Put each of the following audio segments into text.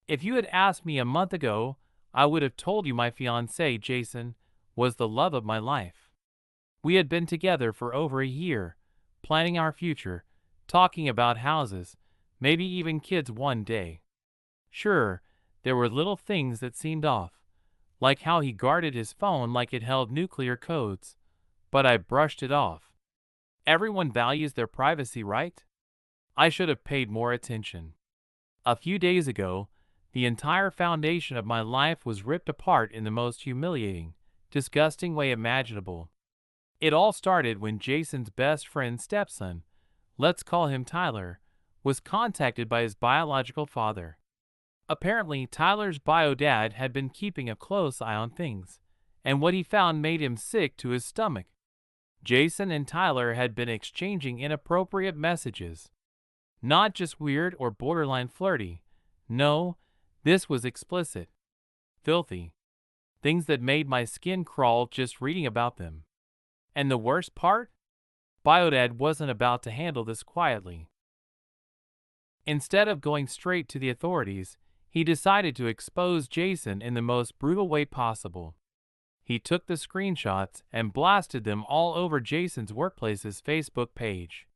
If you had asked me a month ago, I would have told you my fiancé, Jason, was the love of my life. We had been together for over a year, planning our future, talking about houses, maybe even kids one day. Sure, there were little things that seemed off, like how he guarded his phone like it held nuclear codes, but I brushed it off. Everyone values their privacy, right? I should have paid more attention. A few days ago, the entire foundation of my life was ripped apart in the most humiliating, disgusting way imaginable. It all started when Jason's best friend's stepson, let's call him Tyler, was contacted by his biological father. Apparently, Tyler's bio dad had been keeping a close eye on things, and what he found made him sick to his stomach. Jason and Tyler had been exchanging inappropriate messages. Not just weird or borderline flirty. No, this was explicit. Filthy. Things that made my skin crawl just reading about them. And the worst part? Biodad wasn't about to handle this quietly. Instead of going straight to the authorities, he decided to expose Jason in the most brutal way possible. He took the screenshots and blasted them all over Jason's workplace's Facebook page.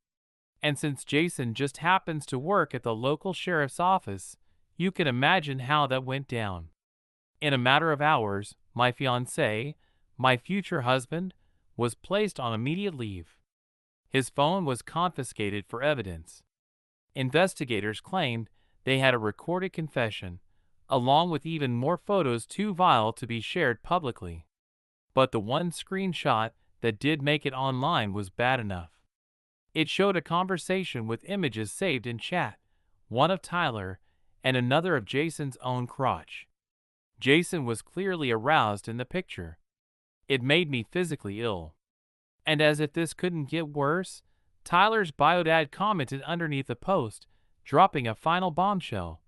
And since Jason just happens to work at the local sheriff's office, you can imagine how that went down. In a matter of hours, my fiancé, my future husband, was placed on immediate leave. His phone was confiscated for evidence. Investigators claimed they had a recorded confession, along with even more photos too vile to be shared publicly. But the one screenshot that did make it online was bad enough. It showed a conversation with images saved in chat, one of Tyler and another of Jason's own crotch. Jason was clearly aroused in the picture. It made me physically ill. And as if this couldn't get worse, Tyler's biodad commented underneath the post, dropping a final bombshell.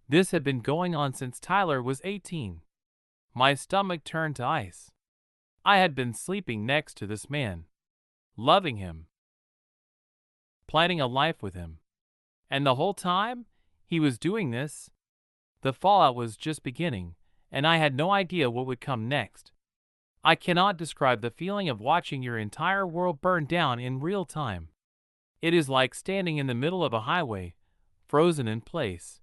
This had been going on since Tyler was 18. My stomach turned to ice. I had been sleeping next to this man, loving him, planning a life with him. And the whole time he was doing this, the fallout was just beginning, and I had no idea what would come next. I cannot describe the feeling of watching your entire world burn down in real time. It is like standing in the middle of a highway, frozen in place,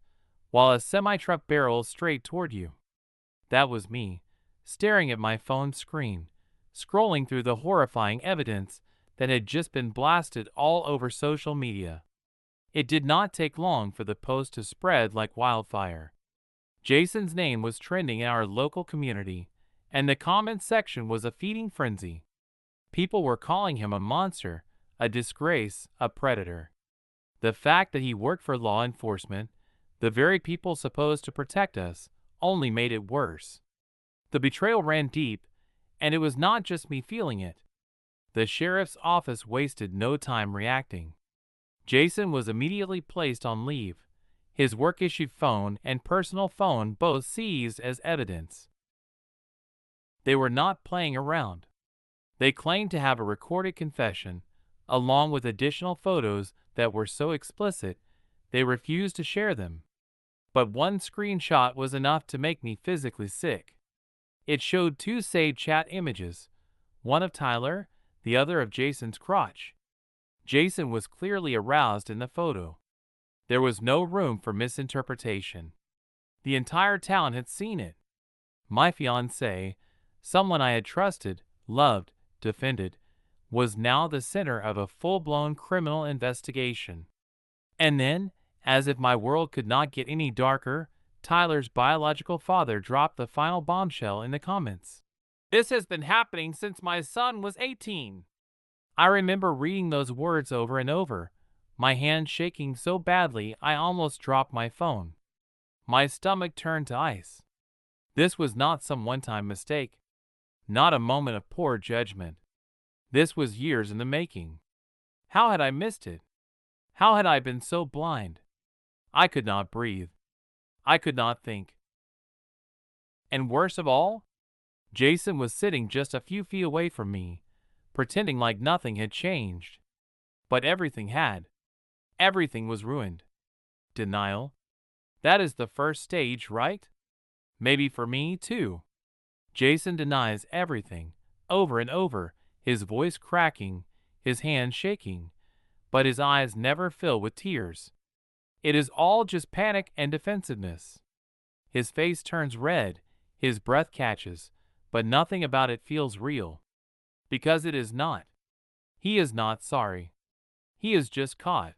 while a semi-truck barrels straight toward you. That was me, staring at my phone screen, scrolling through the horrifying evidence that had just been blasted all over social media. It did not take long for the post to spread like wildfire. Jason's name was trending in our local community, and the comment section was a feeding frenzy. People were calling him a monster, a disgrace, a predator. The fact that he worked for law enforcement, the very people supposed to protect us, only made it worse. The betrayal ran deep, and it was not just me feeling it. The sheriff's office wasted no time reacting. Jason was immediately placed on leave, his work-issued phone and personal phone both seized as evidence. They were not playing around. They claimed to have a recorded confession, along with additional photos that were so explicit, they refused to share them. But one screenshot was enough to make me physically sick. It showed two saved chat images, one of Tyler, the other of Jason's crotch. Jason was clearly aroused in the photo. There was no room for misinterpretation. The entire town had seen it. My fiancé, someone I had trusted, loved, defended, was now the center of a full-blown criminal investigation. And then, as if my world could not get any darker, Tyler's biological father dropped the final bombshell in the comments. "This has been happening since my son was 18. I remember reading those words over and over, my hand shaking so badly I almost dropped my phone. My stomach turned to ice. This was not some one-time mistake, not a moment of poor judgment. This was years in the making. How had I missed it? How had I been so blind? I could not breathe. I could not think. And worst of all, Jason was sitting just a few feet away from me, pretending like nothing had changed. But everything had. Everything was ruined. Denial. That is the first stage, right? Maybe for me, too. Jason denies everything, over and over, his voice cracking, his hands shaking, but his eyes never fill with tears. It is all just panic and defensiveness. His face turns red, his breath catches, but nothing about it feels real. Because it is not. He is not sorry. He is just caught.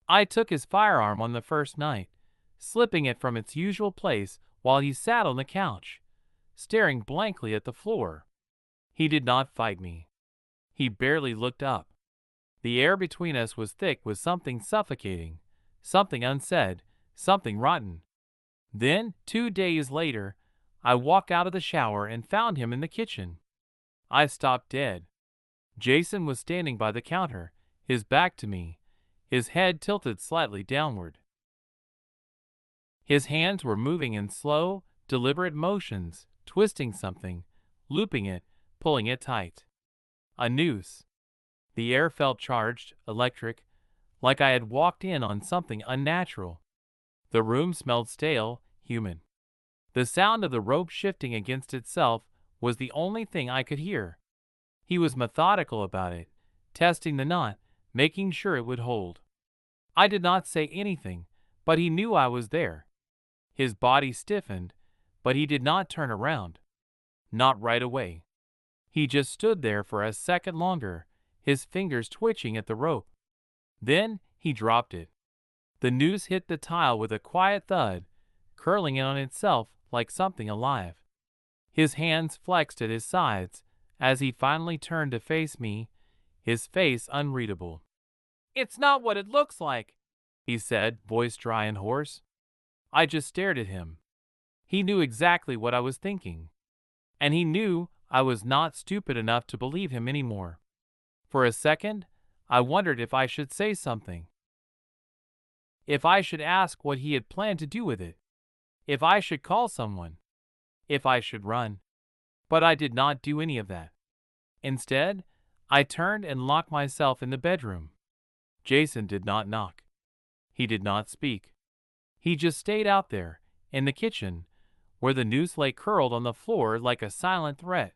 I took his firearm on the first night, slipping it from its usual place while he sat on the couch, staring blankly at the floor. He did not fight me. He barely looked up. The air between us was thick with something suffocating, something unsaid, something rotten. Then, 2 days later, I walked out of the shower and found him in the kitchen. I stopped dead. Jason was standing by the counter, his back to me, his head tilted slightly downward. His hands were moving in slow, deliberate motions, twisting something, looping it, pulling it tight. A noose. The air felt charged, electric, like I had walked in on something unnatural. The room smelled stale, human. The sound of the rope shifting against itself was the only thing I could hear. He was methodical about it, testing the knot, making sure it would hold. I did not say anything, but he knew I was there. His body stiffened, but he did not turn around. Not right away. He just stood there for a second longer, his fingers twitching at the rope. Then he dropped it. The noose hit the tile with a quiet thud, curling in on itself like something alive. His hands flexed at his sides as he finally turned to face me, his face unreadable. "It's not what it looks like," he said, voice dry and hoarse. I just stared at him. He knew exactly what I was thinking. And he knew I was not stupid enough to believe him anymore. For a second, I wondered if I should say something. If I should ask what he had planned to do with it. If I should call someone. If I should run. But I did not do any of that. Instead, I turned and locked myself in the bedroom. Jason did not knock. He did not speak. He just stayed out there, in the kitchen, where the noose lay curled on the floor like a silent threat.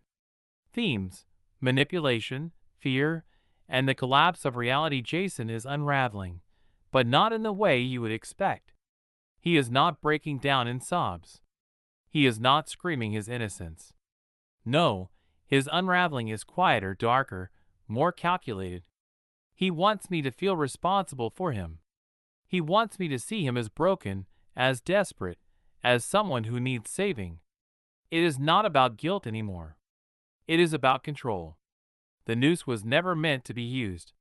Themes, manipulation, fear, and the collapse of reality. Jason is unraveling, but not in the way you would expect. He is not breaking down in sobs. He is not screaming his innocence. No, his unraveling is quieter, darker, more calculated. He wants me to feel responsible for him. He wants me to see him as broken, as desperate, as someone who needs saving. It is not about guilt anymore. It is about control. The noose was never meant to be used.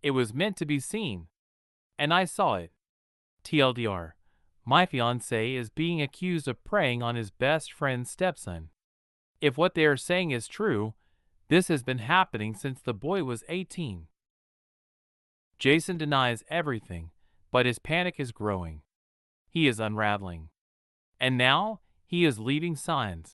It was meant to be seen. And I saw it. TLDR, my fiancé is being accused of preying on his best friend's stepson. If what they are saying is true, this has been happening since the boy was 18. Jason denies everything, but his panic is growing. He is unraveling. And now, he is leaving signs.